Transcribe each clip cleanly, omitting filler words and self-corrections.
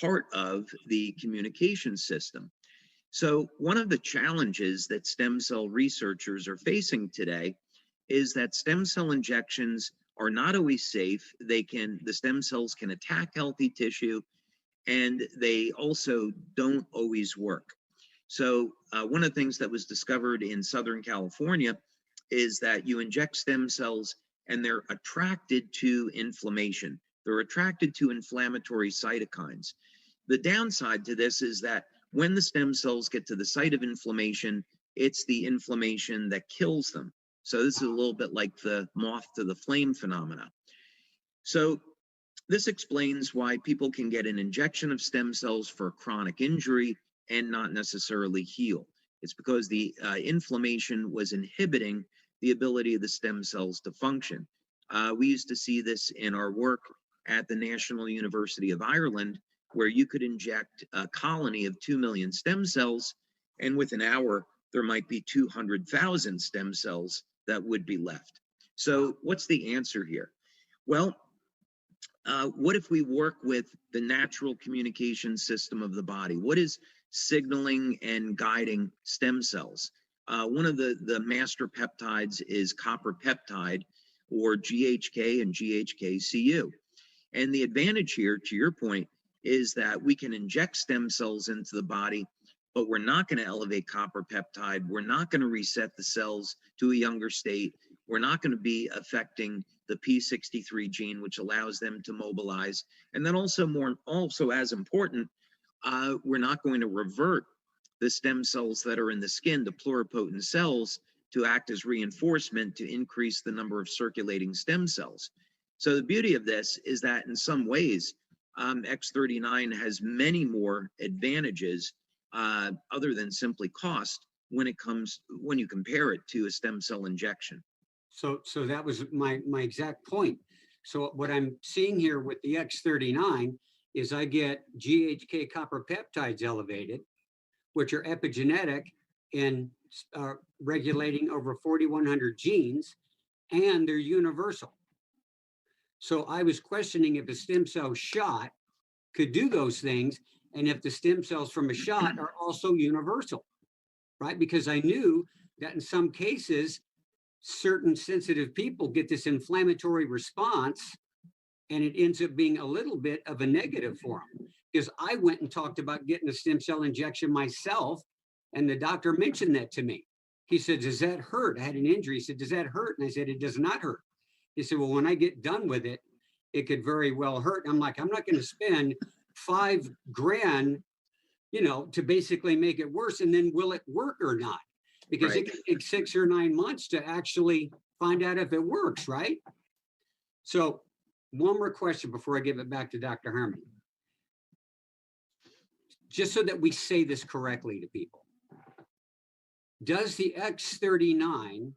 part of the communication system. So one of the challenges that stem cell researchers are facing today is that stem cell injections are not always safe. The stem cells can attack healthy tissue, and they also don't always work. So one of the things that was discovered in Southern California is that you inject stem cells and they're attracted to inflammation. They're attracted to inflammatory cytokines. The downside to this is that when the stem cells get to the site of inflammation, it's the inflammation that kills them. So this is a little bit like the moth to the flame phenomena. So this explains why people can get an injection of stem cells for a chronic injury and not necessarily heal. It's because the inflammation was inhibiting the ability of the stem cells to function. We used to see this in our work at the National University of Ireland, where you could inject a colony of 2 million stem cells, and within an hour, there might be 200,000 stem cells that would be left. So what's the answer here? Well, what if we work with the natural communication system of the body? What is signaling and guiding stem cells? One of the master peptides is copper peptide, or GHK and GHK-Cu. And the advantage here, to your point, is that we can inject stem cells into the body, but we're not going to elevate copper peptide. We're not going to reset the cells to a younger state. We're not going to be affecting the p63 gene, which allows them to mobilize. And then also as important, we're not going to revert the stem cells that are in the skin to pluripotent cells to act as reinforcement to increase the number of circulating stem cells. So the beauty of this is that in some ways, X39 has many more advantages other than simply cost when you compare it to a stem cell injection. So that was my exact point. So what I'm seeing here with the X39 is I get GHK copper peptides elevated, which are epigenetic and regulating over 4,100 genes, and they're universal. So I was questioning if a stem cell shot could do those things, and if the stem cells from a shot are also universal, right? Because I knew that in some cases, certain sensitive people get this inflammatory response, and it ends up being a little bit of a negative for them. Because I went and talked about getting a stem cell injection myself, and the doctor mentioned that to me. He said, "Does that hurt?" I had an injury. He said, "Does that hurt?" And I said, "It does not hurt." He said, "Well, when I get done with it, it could very well hurt." And I'm like, "I'm not going to spend $5,000, to basically make it worse. And then will it work or not? Because It can take 6 or 9 months to actually find out if it works, right?" So one more question before I give it back to Dr. Harmon. Just so that we say this correctly to people. Does the X39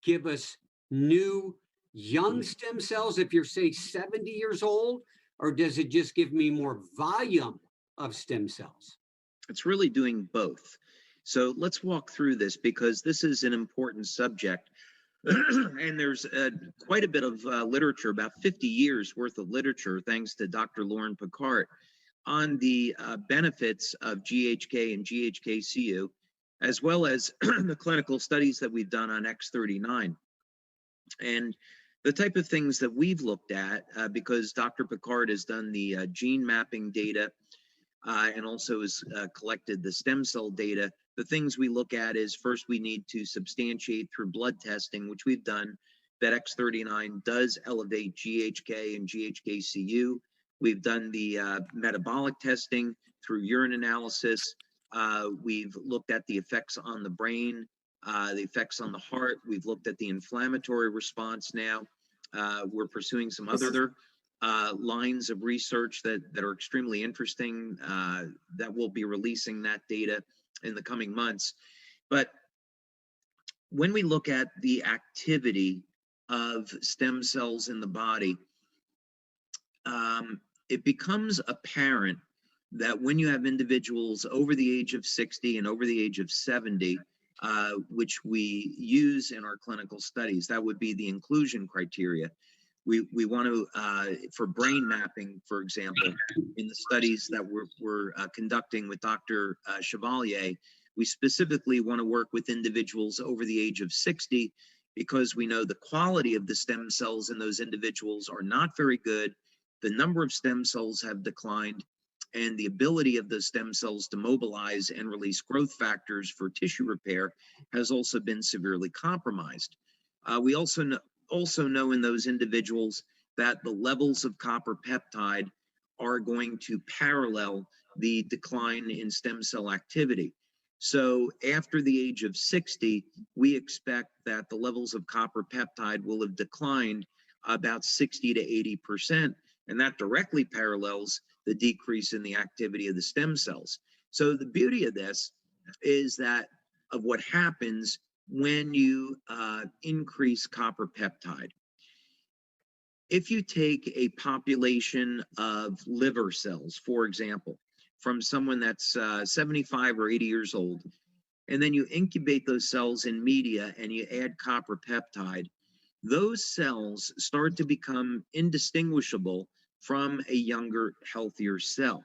give us new young stem cells if you're, say, 70 years old, or does it just give me more volume of stem cells? It's really doing both. So let's walk through this because this is an important subject. And there's quite a bit of literature, about 50 years worth of literature, thanks to Dr. Lauren Picard, on the benefits of GHK and GHK-Cu, as well as the clinical studies that we've done on X39. And the type of things that we've looked at, because Dr. Picard has done the gene mapping data and also has collected the stem cell data, the things we look at is first we need to substantiate through blood testing, which we've done, that X39 does elevate GHK and GHK-Cu. We've done the metabolic testing through urine analysis. We've looked at the effects on the brain, the effects on the heart. We've looked at the inflammatory response now. We're pursuing some other lines of research that are extremely interesting that we'll be releasing that data in the coming months. But when we look at the activity of stem cells in the body, it becomes apparent that when you have individuals over the age of 60 and over the age of 70, which we use in our clinical studies, that would be the inclusion criteria. We want to, for brain mapping, for example, in the studies that we're conducting with Dr. Chevalier, we specifically want to work with individuals over the age of 60 because we know the quality of the stem cells in those individuals are not very good. The number of stem cells have declined, and the ability of those stem cells to mobilize and release growth factors for tissue repair has also been severely compromised. We also know in those individuals that the levels of copper peptide are going to parallel the decline in stem cell activity. So after the age of 60, we expect that the levels of copper peptide will have declined about 60 to 80%, and that directly parallels the decrease in the activity of the stem cells. So the beauty of this is that of what happens when you increase copper peptide. If you take a population of liver cells, for example, from someone that's 75 or 80 years old, and then you incubate those cells in media and you add copper peptide, those cells start to become indistinguishable from a younger, healthier cell.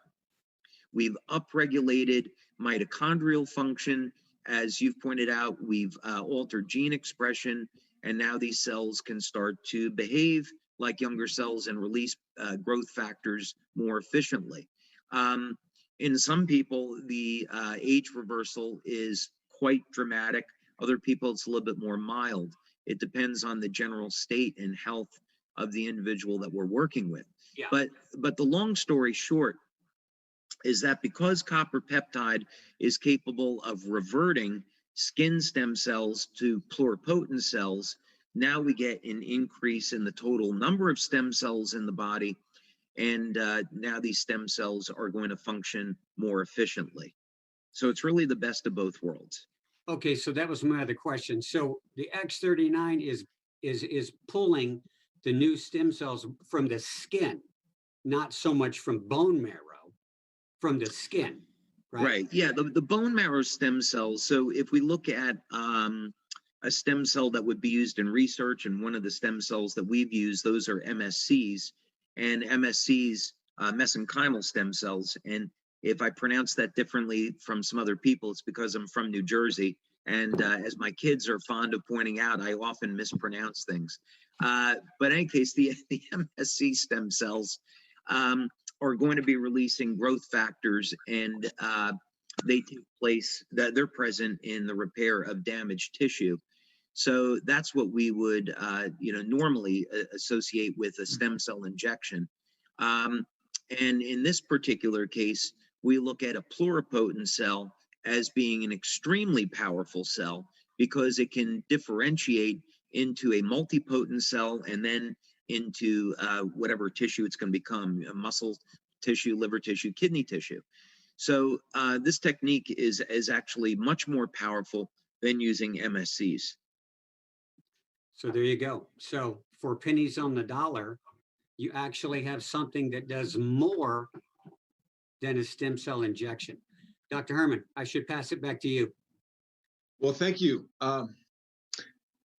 We've upregulated mitochondrial function. As you've pointed out, we've altered gene expression, and now these cells can start to behave like younger cells and release growth factors more efficiently. In some people, the age reversal is quite dramatic. Other people, it's a little bit more mild. It depends on the general state and health of the individual that we're working with. Yeah. But the long story short is that because copper peptide is capable of reverting skin stem cells to pluripotent cells, now we get an increase in the total number of stem cells in the body, and now these stem cells are going to function more efficiently. So it's really the best of both worlds. Okay, so that was my other question. So the X39 is pulling the new stem cells from the skin, not so much from bone marrow, from the skin, right? Right. Yeah. The bone marrow stem cells. So if we look at a stem cell that would be used in research, and one of the stem cells that we've used, those are MSCs, and MSCs, mesenchymal stem cells. And if I pronounce that differently from some other people, it's because I'm from New Jersey. And as my kids are fond of pointing out, I often mispronounce things. But in any case, the MSC stem cells are going to be releasing growth factors, and they take place, that they're present in the repair of damaged tissue. So that's what we would normally associate with a stem cell injection. And in this particular case, we look at a pluripotent cell as being an extremely powerful cell because it can differentiate into a multipotent cell and then into whatever tissue it's going to become, muscle tissue, liver tissue, kidney tissue. So this technique is actually much more powerful than using MSCs. So there you go. So for pennies on the dollar, you actually have something that does more than a stem cell injection. Dr. Herman, I should pass it back to you. Well, thank you. I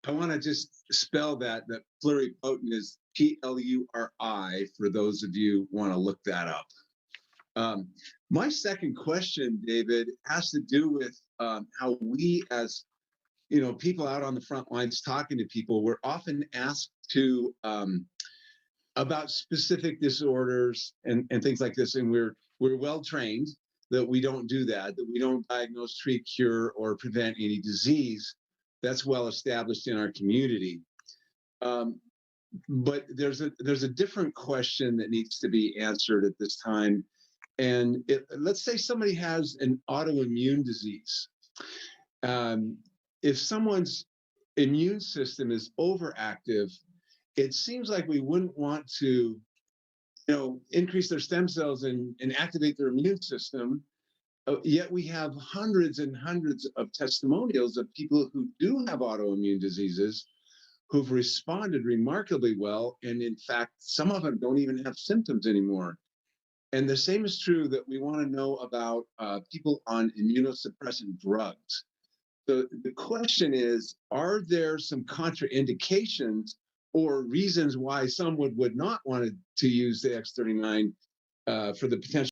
want to just spell that pluripotent is Pluri, for those of you who want to look that up. My second question, David, has to do with how we, as people out on the front lines talking to people, we're often asked to about specific disorders and things like this, and we're well trained that we don't do that we don't diagnose, treat, cure, or prevent any disease. That's well established in our community. But there's a different question that needs to be answered at this time. And let's say somebody has an autoimmune disease. If someone's immune system is overactive, it seems like we wouldn't want to, increase their stem cells and activate their immune system. Yet we have hundreds and hundreds of testimonials of people who do have autoimmune diseases who've responded remarkably well. And in fact, some of them don't even have symptoms anymore. And the same is true that we want to know about people on immunosuppressant drugs. So the question is, are there some contraindications, or reasons why some would not want to use the X39 for the potential